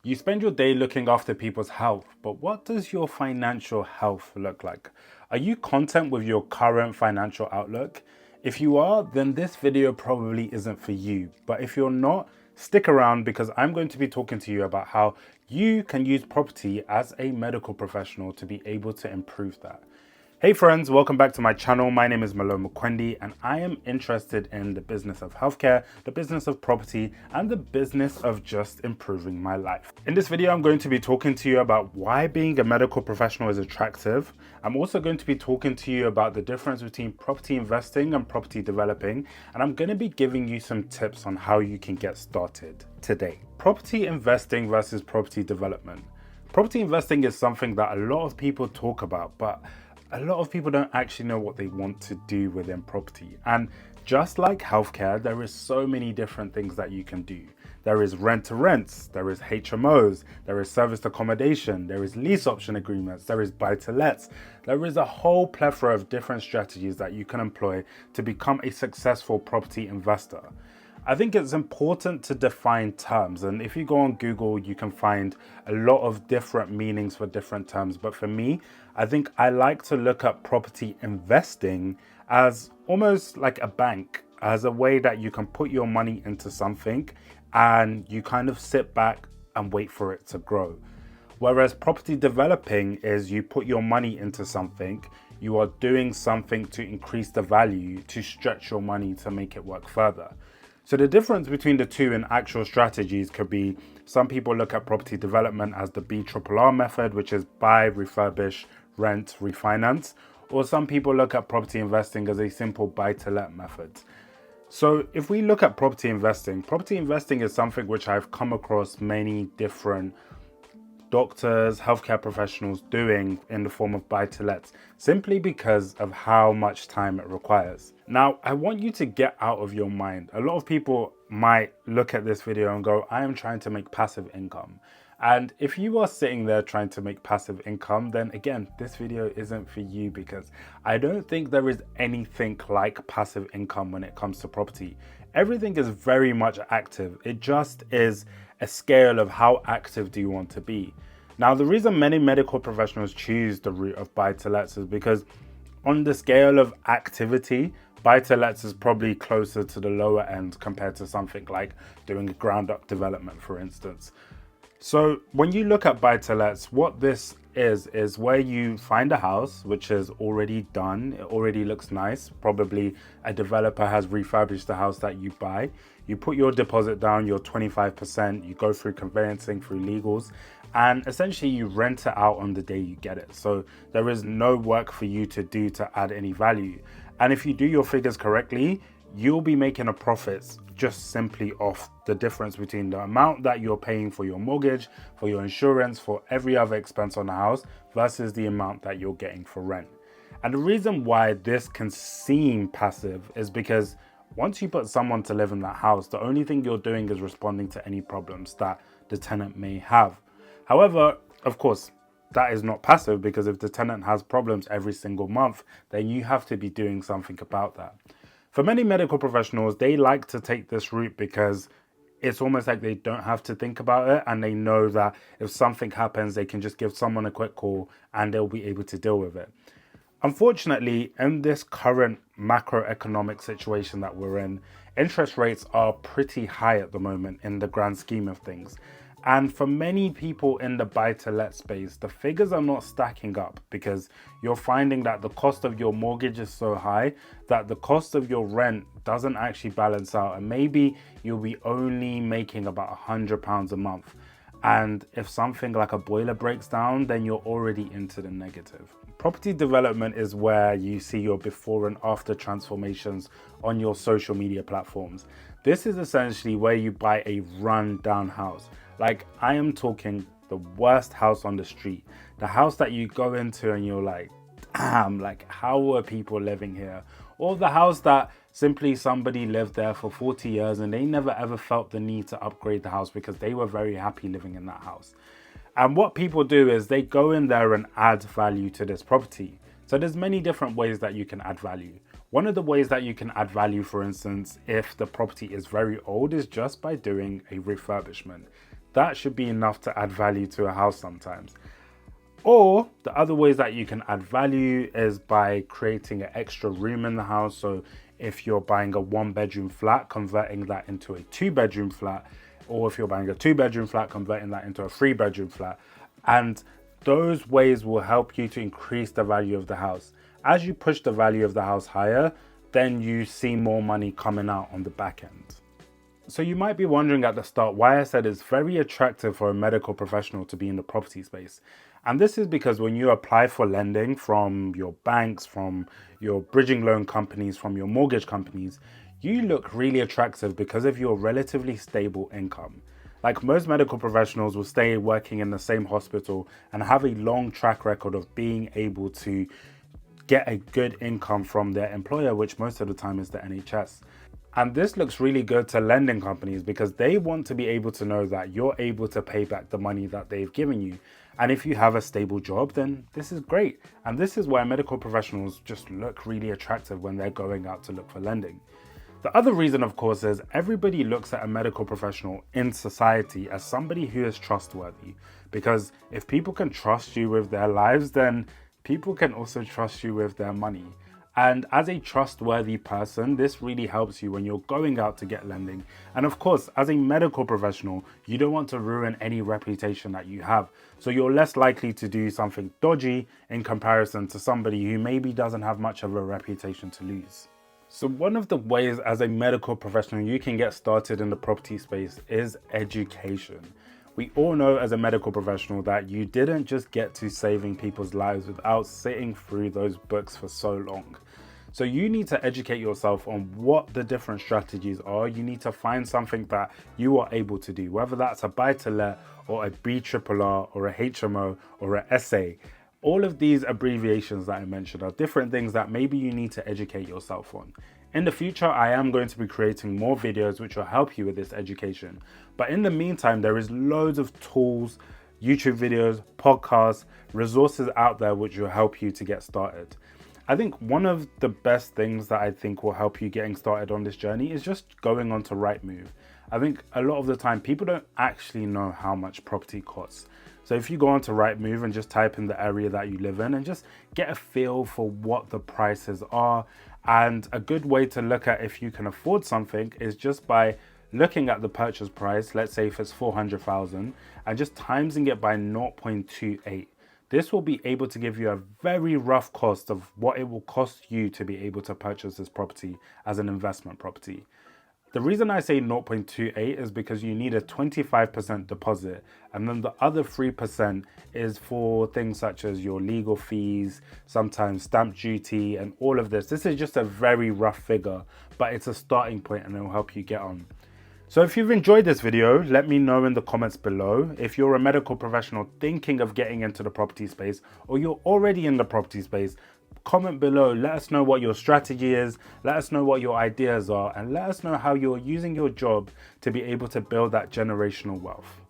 You spend your day looking after people's health, but what does your financial health look like? Are you content with your current financial outlook? If you are, then this video probably isn't for you. But if you're not, stick around because I'm going to be talking to you about how you can use property as a medical professional to be able to improve that. Hey friends, welcome back to my channel. My name is Malo Mukwendi and I am interested in the business of healthcare, the business of property, and the business of just improving my life. In this video, I'm going to be talking to you about why being a medical professional is attractive. I'm also going to be talking to you about the difference between property investing and property developing, and I'm going to be giving you some tips on how you can get started today. Property investing versus property development. Property investing is something that a lot of people talk about, but a lot of people don't actually know what they want to do within property. And just like healthcare, there is so many different things that you can do. There is rent to rents, there is HMOs, there is serviced accommodation, there is lease option agreements, there is buy to lets. There is a whole plethora of different strategies that you can employ to become a successful property investor. I think it's important to define terms, and if you go on Google, you can find a lot of different meanings for different terms. But for me, I think I like to look at property investing as almost like a bank, as a way that you can put your money into something and you kind of sit back and wait for it to grow. Whereas property developing is you put your money into something, you are doing something to increase the value, to stretch your money to make it work further. So the difference between the two in actual strategies could be, some people look at property development as the BRRR method, which is buy, refurbish, rent, refinance, or some people look at property investing as a simple buy to let method. So if we look at property investing is something which I've come across many different doctors, healthcare professionals doing in the form of buy-to-lets, simply because of how much time it requires. Now, I want you to get out of your mind. A lot of people might look at this video and go, I am trying to make passive income. And if you are sitting there trying to make passive income, then again, this video isn't for you, because I don't think there is anything like passive income when it comes to property. Everything is very much active. It just is a scale of how active do you want to be. Now, the reason many medical professionals choose the route of buy-to-lets is because on the scale of activity, buy-to-lets is probably closer to the lower end compared to something like doing a ground-up development, for instance. So when you look at buy-to-lets, what this is where you find a house which is already done, it already looks nice, probably a developer has refurbished the house that you buy, you put your deposit down, your 25%, you go through conveyancing, through legals, and essentially you rent it out on the day you get it. So there is no work for you to do to add any value. And if you do your figures correctly, you'll be making a profit just simply off the difference between the amount that you're paying for your mortgage, for your insurance, for every other expense on the house versus the amount that you're getting for rent. And the reason why this can seem passive is because once you put someone to live in that house, the only thing you're doing is responding to any problems that the tenant may have. However, of course, that is not passive, because if the tenant has problems every single month, then you have to be doing something about that. For many medical professionals, they like to take this route because it's almost like they don't have to think about it, and they know that if something happens, they can just give someone a quick call and they'll be able to deal with it. Unfortunately, in this current macroeconomic situation that we're in, interest rates are pretty high at the moment in the grand scheme of things. And for many people in the buy-to-let space, the figures are not stacking up, because you're finding that the cost of your mortgage is so high that the cost of your rent doesn't actually balance out. And maybe you'll be only making about £100 a month. And if something like a boiler breaks down, then you're already into the negative. Property development is where you see your before and after transformations on your social media platforms. This is essentially where you buy a run-down house. Like, I am talking the worst house on the street. The house that you go into and you're like, damn, like, how are people living here? Or the house that simply somebody lived there for 40 years and they never ever felt the need to upgrade the house because they were very happy living in that house. And what people do is they go in there and add value to this property. So there's many different ways that you can add value. One of the ways that you can add value, for instance, if the property is very old, is just by doing a refurbishment. that should be enough to add value to a house sometimes. Or the other ways that you can add value is by creating an extra room in the house. So if you're buying a 1-bedroom flat, converting that into a 2-bedroom flat, or if you're buying a 2-bedroom flat, converting that into a 3-bedroom flat. And those ways will help you to increase the value of the house. As you push the value of the house higher, then you see more money coming out on the back end. So you might be wondering at the start why I said it's very attractive for a medical professional to be in the property space. And this is because when you apply for lending from your banks, from your bridging loan companies, from your mortgage companies, you look really attractive because of your relatively stable income. Like most medical professionals will stay working in the same hospital and have a long track record of being able to get a good income from their employer, which most of the time is the NHS. And this looks really good to lending companies because they want to be able to know that you're able to pay back the money that they've given you. And if you have a stable job, then this is great. And this is why medical professionals just look really attractive when they're going out to look for lending. The other reason, of course, is everybody looks at a medical professional in society as somebody who is trustworthy. Because if people can trust you with their lives, then people can also trust you with their money. And as a trustworthy person, this really helps you when you're going out to get lending. And of course, as a medical professional, you don't want to ruin any reputation that you have. So you're less likely to do something dodgy in comparison to somebody who maybe doesn't have much of a reputation to lose. So one of the ways as a medical professional you can get started in the property space is education. We all know as a medical professional that you didn't just get to saving people's lives without sitting through those books for so long. So you need to educate yourself on what the different strategies are. You need to find something that you are able to do, whether that's a buy-to-let or a BRRR or a HMO or a SA. All of these abbreviations that I mentioned are different things that maybe you need to educate yourself on. In the future, I am going to be creating more videos which will help you with this education. But in the meantime, there is loads of tools, YouTube videos, podcasts, resources out there which will help you to get started. I think one of the best things that I think will help you getting started on this journey is just going on to Rightmove. I think a lot of the time people don't actually know how much property costs. So if you go onto Rightmove and just type in the area that you live in and just get a feel for what the prices are. And a good way to look at if you can afford something is just by looking at the purchase price, let's say if it's 400,000, and just timesing it by 0.28. This will be able to give you a very rough cost of what it will cost you to be able to purchase this property as an investment property. The reason I say 0.28 is because you need a 25% deposit, and then the other 3% is for things such as your legal fees, sometimes stamp duty, and all of this. This is just a very rough figure, but it's a starting point and it will help you get on. So if you've enjoyed this video, let me know in the comments below. If you're a medical professional thinking of getting into the property space, or you're already in the property space, comment below. Let us know what your strategy is, let us know what your ideas are, and let us know how you're using your job to be able to build that generational wealth.